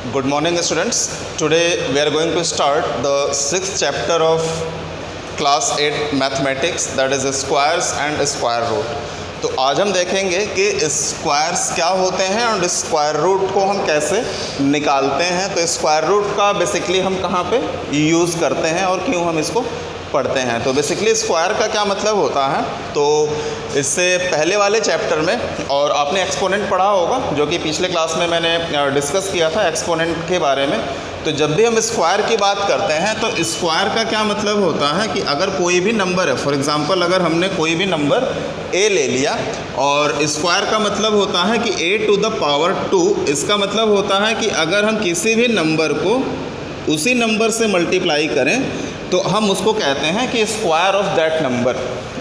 Good morning students. Today we are going to start the sixth chapter of class 8 mathematics, that is squares and square root. तो आज हम देखेंगे कि squares क्या होते हैं और स्क्वायर रूट को हम कैसे निकालते हैं। तो स्क्वायर रूट का बेसिकली हम कहाँ पे यूज़ करते हैं और क्यों हम इसको पढ़ते हैं। तो बेसिकली स्क्वायर का क्या मतलब होता है, तो इससे पहले वाले चैप्टर में और आपने एक्सपोनेंट पढ़ा होगा, जो कि पिछले क्लास में मैंने डिस्कस किया था एक्सपोनेंट के बारे में। तो जब भी हम स्क्वायर की बात करते हैं तो स्क्वायर का क्या मतलब होता है कि अगर कोई भी नंबर है, फॉर एग्जांपल अगर हमने कोई भी नंबर a ले लिया और स्क्वायर का मतलब होता है कि a टू द पावर 2, इसका मतलब होता है कि अगर हम किसी भी नंबर को उसी नंबर से मल्टीप्लाई करें तो हम उसको कहते हैं कि square of that number.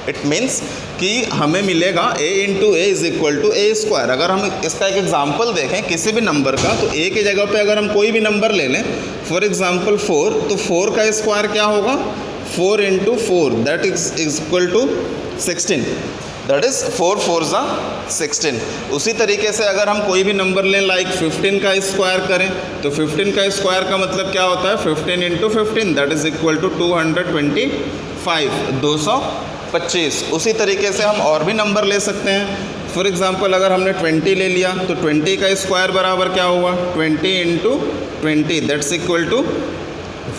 It means कि हमें मिलेगा a into a is equal to a square. अगर हम इसका एक एग्जांपल देखें किसी भी नंबर का, तो a के जगह पे अगर हम कोई भी नंबर ले लें, फॉर एग्जांपल 4, तो 4 का स्क्वायर क्या होगा, 4 into 4 that is equal to 16, that is 4 4 ज़ा 16। उसी तरीके से अगर हम कोई भी नंबर लें लाइक 15 का स्क्वायर करें, तो 15 का स्क्वायर का मतलब क्या होता है, 15 into 15 that is equal to 225, 225। उसी तरीके से हम और भी नंबर ले सकते हैं। फॉर एग्ज़ाम्पल अगर हमने 20 ले लिया तो 20 का स्क्वायर बराबर क्या हुआ, 20 इंटू 20 दैट्स इक्वल टू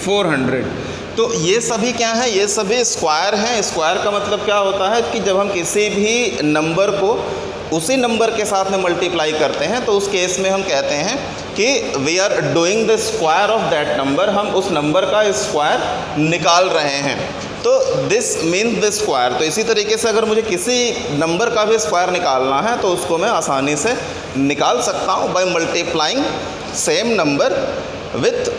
400। तो ये सभी क्या है, ये सभी स्क्वायर हैं। स्क्वायर का मतलब क्या होता है कि जब हम किसी भी नंबर को उसी नंबर के साथ में मल्टीप्लाई करते हैं तो उस केस में हम कहते हैं कि we are doing the square of that number, हम उस नंबर का स्क्वायर निकाल रहे हैं। तो दिस मीन्स द स्क्वायर। तो इसी तरीके से अगर मुझे किसी नंबर का भी स्क्वायर निकालना है तो उसको मैं आसानी से निकाल सकता हूँ by multiplying same number with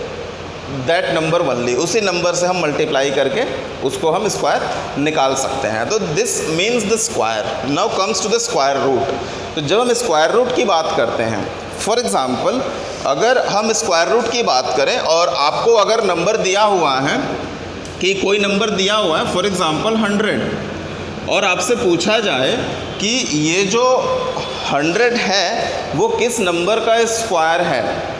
that number only. उसी नंबर से हम मल्टीप्लाई करके उसको हम स्क्वायर निकाल सकते हैं। तो this means the square. Now comes to the square root. तो जब हम स्क्वायर रूट की बात करते हैं, फॉर एग्ज़ाम्पल अगर हम स्क्वायर रूट की बात करें और आपको अगर नंबर दिया हुआ है कि कोई नंबर दिया हुआ है फॉर एग्ज़ाम्पल 100, और आपसे पूछा जाए कि ये जो 100 है वो किस नंबर का स्क्वायर है,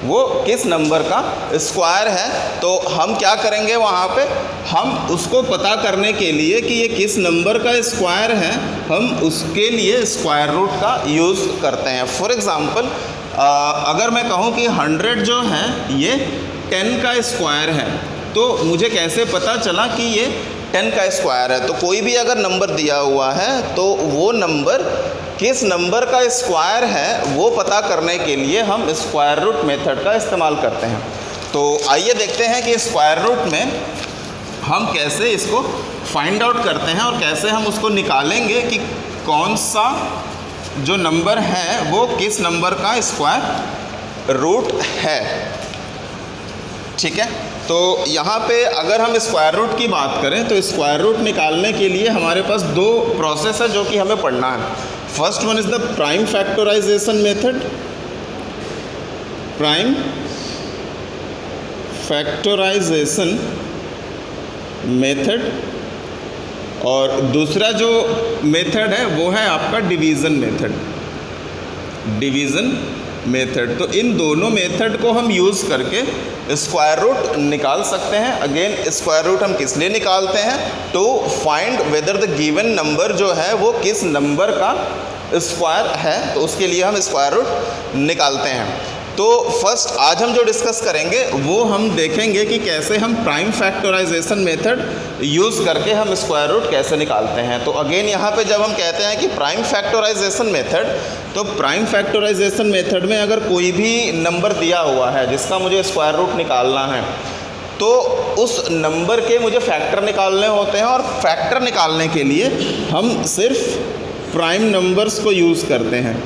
वो किस नंबर का स्क्वायर है, तो हम क्या करेंगे वहाँ पे, हम उसको पता करने के लिए कि ये किस नंबर का स्क्वायर है, हम उसके लिए स्क्वायर रूट का यूज़ करते हैं। फॉर एग्ज़ाम्पल अगर मैं कहूँ कि 100 जो है ये 10 का स्क्वायर है, तो मुझे कैसे पता चला कि ये 10 का स्क्वायर है। तो कोई भी अगर नंबर दिया हुआ है तो वो नंबर किस नंबर का स्क्वायर है वो पता करने के लिए हम स्क्वायर रूट मेथड का इस्तेमाल करते हैं। तो आइए देखते हैं कि स्क्वायर रूट में हम कैसे इसको फाइंड आउट करते हैं और कैसे हम उसको निकालेंगे कि कौन सा जो नंबर है वो किस नंबर का स्क्वायर रूट है। ठीक है, तो यहाँ पे अगर हम स्क्वायर रूट की बात करें तो स्क्वायर रूट निकालने के लिए हमारे पास दो प्रोसेस है जो कि हमें पढ़ना है। First one is the prime factorization method, prime factorization method, और दूसरा जो मेथड है वो है आपका डिवीज़न मेथड, डिवीज़न मेथड। तो इन दोनों मेथड को हम यूज़ करके स्क्वायर रूट निकाल सकते हैं। अगेन स्क्वायर रूट हम किस लिए निकालते हैं, to find whether the given number जो है वो किस नंबर का स्क्वायर है, तो उसके लिए हम स्क्वायर रूट निकालते हैं। तो फर्स्ट आज हम जो डिस्कस करेंगे वो हम देखेंगे कि कैसे हम प्राइम फैक्टराइजेशन मेथड यूज़ करके हम स्क्वायर रूट कैसे निकालते हैं। तो अगेन यहाँ पे जब हम कहते हैं कि प्राइम फैक्टराइजेशन मेथड, तो प्राइम फैक्टराइजेशन मेथड में अगर कोई भी नंबर दिया हुआ है जिसका मुझे स्क्वायर रूट निकालना है, तो उस नंबर के मुझे फैक्टर निकालने होते हैं, और फैक्टर निकालने के लिए हम सिर्फ प्राइम नंबर्स को यूज़ करते हैं,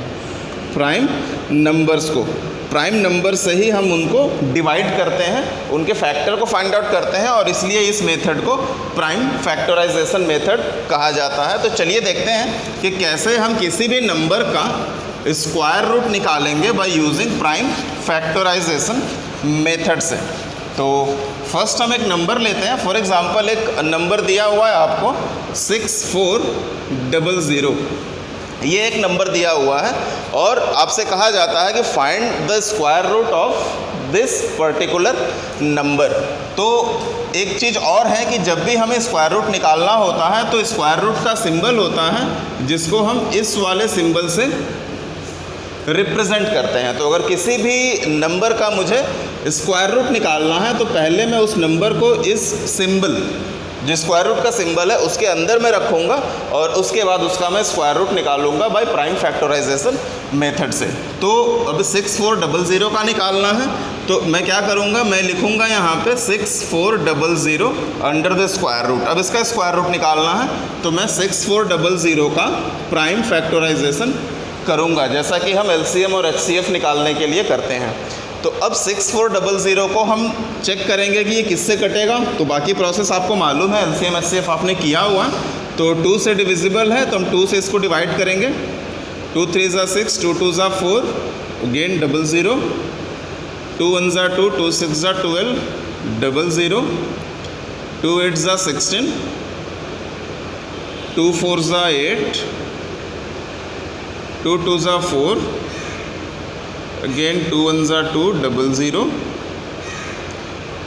प्राइम नंबर्स को, प्राइम नंबर से ही हम उनको डिवाइड करते हैं, उनके फैक्टर को फाइंड आउट करते हैं, और इसलिए इस मेथड को प्राइम फैक्टराइजेशन मेथड कहा जाता है। तो चलिए देखते हैं कि कैसे हम किसी भी नंबर का स्क्वायर रूट निकालेंगे by using prime factorization method से। तो फर्स्ट हम एक नंबर लेते हैं। फॉर एग्जांपल एक नंबर दिया हुआ है आपको 6400, ये एक नंबर दिया हुआ है और आपसे कहा जाता है कि find the square root of this particular number. तो एक चीज़ और है कि जब भी हमें स्क्वायर रूट निकालना होता है तो स्क्वायर रूट का सिंबल होता है जिसको हम इस वाले सिंबल से रिप्रेजेंट करते हैं। तो अगर किसी भी नंबर का मुझे स्क्वायर रूट निकालना है तो पहले मैं उस नंबर को इस सिंबल, जो स्क्वायर रूट का सिंबल है, उसके अंदर में रखूँगा और उसके बाद उसका मैं स्क्वायर रूट निकालूंगा बाय प्राइम फैक्टराइजेशन मेथड से। तो अब 6400 का निकालना है तो मैं क्या करूँगा, मैं लिखूँगा यहाँ पे 6400 अंडर द स्क्वायर रूट। अब इसका स्क्वायर रूट निकालना है तो मैं 6400 का प्राइम फैक्टराइजेशन करूँगा, जैसा कि हम एलसीएम और एचसीएफ निकालने के लिए करते हैं। तो अब 6400 को हम चेक करेंगे कि ये किससे कटेगा। तो बाकी प्रोसेस आपको मालूम है, एलसीएम एचसीएफ आपने किया हुआ। तो 2 से डिविजिबल है तो हम 2 से इसको डिवाइड करेंगे। 2 3 ज़ा 6, 2 2 ज़ा 4, अगेन 00, 2 1 ज़ा 2, 2 6 ज़ा 12, 00, 2 8 ज़ा 16, 2 4 ज़ा 8, 2 2 ज़ा 4, again 2 1 ज़ा 2, 00,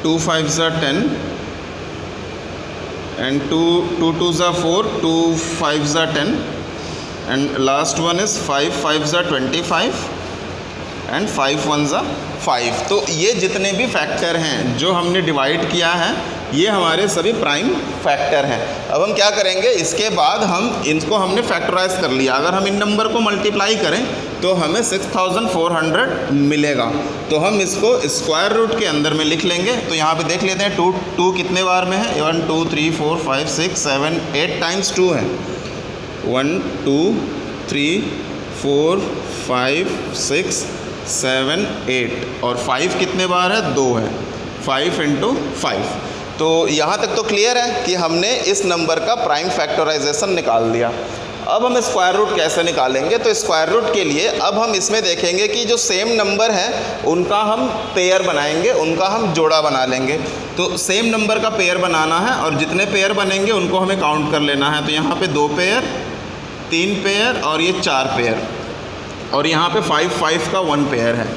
2 5 ज़ा 10 and 2 2 ज़ा 4, 2 5 ज़ा 10 and last one is 5 5 ज़ा 25 and 5 1 ज़ा 5। तो ये जितने भी फैक्टर हैं जो हमने डिवाइड किया है ये हमारे सभी प्राइम फैक्टर हैं। अब हम क्या करेंगे, इसके बाद हम इनको हमने फैक्टराइज कर लिया। अगर हम इन नंबर को मल्टीप्लाई करें तो हमें 6400 मिलेगा। तो हम इसको स्क्वायर रूट के अंदर में लिख लेंगे। तो यहाँ पे देख लेते हैं 2 कितने बार में है, 1 2 3 4 5 6 7 8 टाइम्स 2 है। 1 2 3 4 5 6 7 8 और 5 कितने बार है, 2 है। 5 × 5। तो यहाँ तक तो क्लियर है कि हमने इस नंबर का प्राइम फैक्टराइजेशन निकाल दिया। अब हम स्क्वायर रूट कैसे निकालेंगे, तो स्क्वायर रूट के लिए अब हम इसमें देखेंगे कि जो सेम नंबर है उनका हम पेयर बनाएंगे, उनका हम जोड़ा बना लेंगे। तो सेम नंबर का पेयर बनाना है और जितने पेयर बनेंगे उनको हमें काउंट कर लेना है। तो यहाँ पे 2 पेयर, 3 पेयर और ये 4 पेयर और यहाँ पे 5 5 का 1 पेयर है।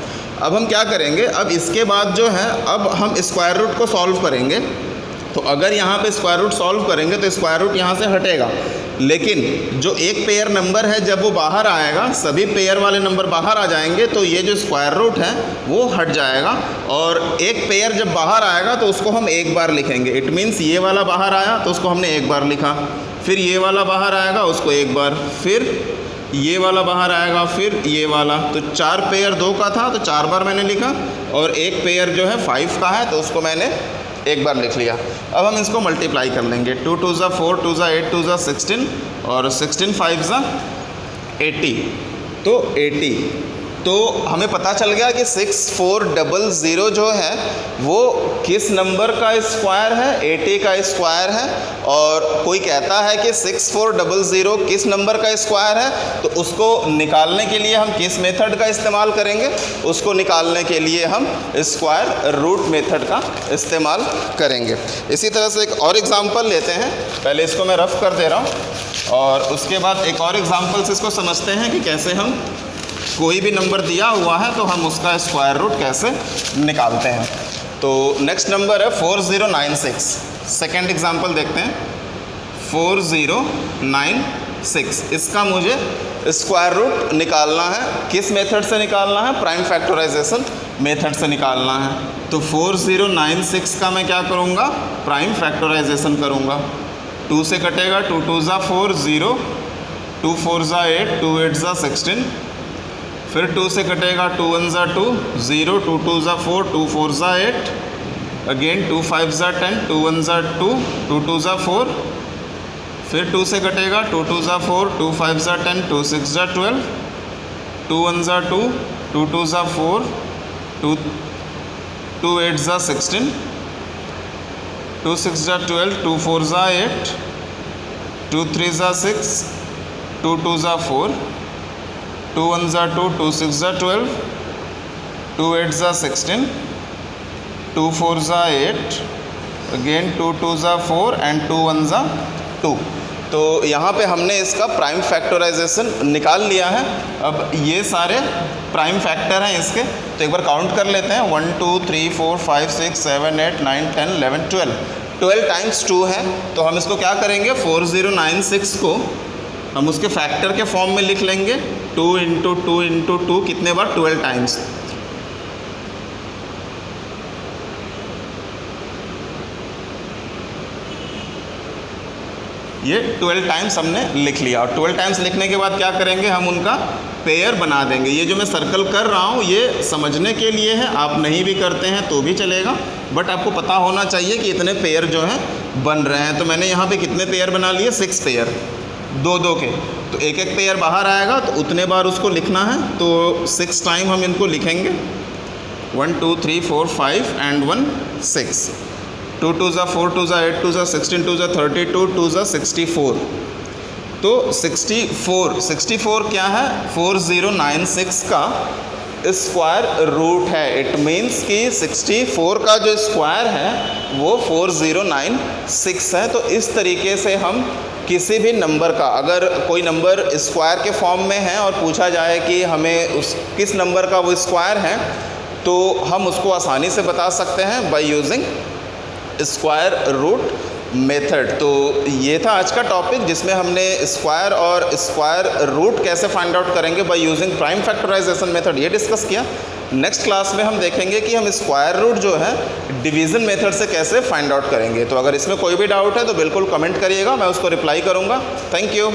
अब हम क्या करेंगे, अब इसके बाद जो है अब हम स्क्वायर रूट को सॉल्व करेंगे। तो अगर यहाँ पे स्क्वायर रूट सॉल्व करेंगे तो स्क्वायर रूट यहाँ से हटेगा, लेकिन जो एक पेयर नंबर है जब वो बाहर आएगा, सभी पेयर वाले नंबर बाहर आ जाएंगे तो ये जो स्क्वायर रूट है वो हट जाएगा। और एक पेयर जब बाहर आएगा तो उसको हम एक बार लिखेंगे। इट मीन्स ये वाला बाहर आया तो उसको हमने एक बार लिखा, फिर ये वाला बाहर आएगा उसको एक बार, फिर ये वाला बाहर आएगा, फिर ये वाला। तो 4 पेयर 2 का था तो 4 बार मैंने लिखा और एक पेयर जो है 5 का है तो उसको मैंने एक बार लिख लिया। अब हम इसको मल्टीप्लाई कर लेंगे। 2 2 ज़ा 4, 2 ज़ा 8, 2 ज़ा 16 और 16 5 ज़ा 80, तो 80। तो हमें पता चल गया कि 6400 जो है वो किस नंबर का स्क्वायर है, 80 का स्क्वायर है। और कोई कहता है कि 6400 किस नंबर का स्क्वायर है, तो उसको निकालने के लिए हम किस मेथड का इस्तेमाल करेंगे, उसको निकालने के लिए हम स्क्वायर रूट मेथड का इस्तेमाल करेंगे। इसी तरह से एक और एग्जांपल लेते हैं। पहले इसको मैं रफ कर दे रहा हूँ और उसके बाद एक और एग्जांपल से इसको समझते हैं कि कैसे हम कोई भी नंबर दिया हुआ है तो हम उसका स्क्वायर रूट कैसे निकालते हैं। तो नेक्स्ट नंबर है 4096। सेकेंड एग्जांपल देखते हैं। 4096, इसका मुझे स्क्वायर रूट निकालना है। किस मेथड से निकालना है, प्राइम फैक्टराइजेशन मेथड से निकालना है। तो 4096 का मैं क्या करूँगा, प्राइम फैक्टराइजेशन करूँगा। 2 से कटेगा, 2 2 ज़ा 4 0, 2 4 ज़ा 8, 2 8 ज़ा 16, फिर 2 से कटेगा, 2 1 ज़ा 2 0, 2 2 ज़ा 4, 2 4 ज़ा 8, अगेन 2 5 ज़ा 10, 2 1 ज़ा 2, 2 2 ज़ा 4, फिर 2 से कटेगा, 2 2 ज़ा 4, 2 5 ज़ा 10, 2 6 ज़ा 12, 2 1 ज़ा 2, 2 2 ज़ा 4, 2 8 ज़ा 16, 2 6 ज़ा 12, 2 4 ज़ा 8, 2 3 ज़ा 6, 2 2 ज़ा 4, 2 1 ज़ा 2, 2 6 ज़ा 12, 2 8 ज़ा 16, 2 4 ज़ा 8, अगेन 2 2 ज़ा 4 एंड 2 1 ज़ा 2। तो यहाँ पे हमने इसका प्राइम फैक्टराइजेशन निकाल लिया है। अब ये सारे प्राइम फैक्टर हैं इसके, तो एक बार काउंट कर लेते हैं। 1 2 3 4 5 6 7 8 9 10 11 12 टाइम्स 2 है, तो हम इसको क्या करेंगे, 4096 को हम उसके फैक्टर के फॉर्म में लिख लेंगे। 2 इंटू 2 इंटू 2 कितने बार, 12 टाइम्स। ये 12 टाइम्स हमने लिख लिया, और 12 टाइम्स लिखने के बाद क्या करेंगे, हम उनका पेयर बना देंगे। ये जो मैं सर्कल कर रहा हूँ ये समझने के लिए है, आप नहीं भी करते हैं तो भी चलेगा, बट आपको पता होना चाहिए कि इतने पेयर जो हैं बन रहे हैं। तो मैंने यहाँ पे कितने पेयर बना लिए, 6 पेयर, 2-2 के, तो एक एक पेयर बाहर आएगा तो उतने बार उसको लिखना है। तो 6 टाइम हम इनको लिखेंगे, 1 2 3 4 5 एंड 1 6। 2 2 ज़ा 4 2 ज़ा 8 2 ज़ा 16 2 ज़ा 32 2 ज़ा 64। तो 64 क्या है, 4096 का स्क्वायर रूट है। इट मीन्स कि 64 का जो स्क्वायर है वो 4096 है। तो इस तरीके से हम किसी भी नंबर का, अगर कोई नंबर स्क्वायर के फॉर्म में है और पूछा जाए कि हमें किस नंबर का वो स्क्वायर है, तो हम उसको आसानी से बता सकते हैं by using square root method. तो ये था आज का टॉपिक जिसमें हमने स्क्वायर और स्क्वायर रूट कैसे फाइंड आउट करेंगे by using prime factorization method, ये डिस्कस किया। नेक्स्ट क्लास में हम देखेंगे कि हम स्क्वायर रूट जो है डिवीज़न मेथड से कैसे फाइंड आउट करेंगे। तो अगर इसमें कोई भी डाउट है तो बिल्कुल कमेंट करिएगा, मैं उसको रिप्लाई करूँगा। Thank you.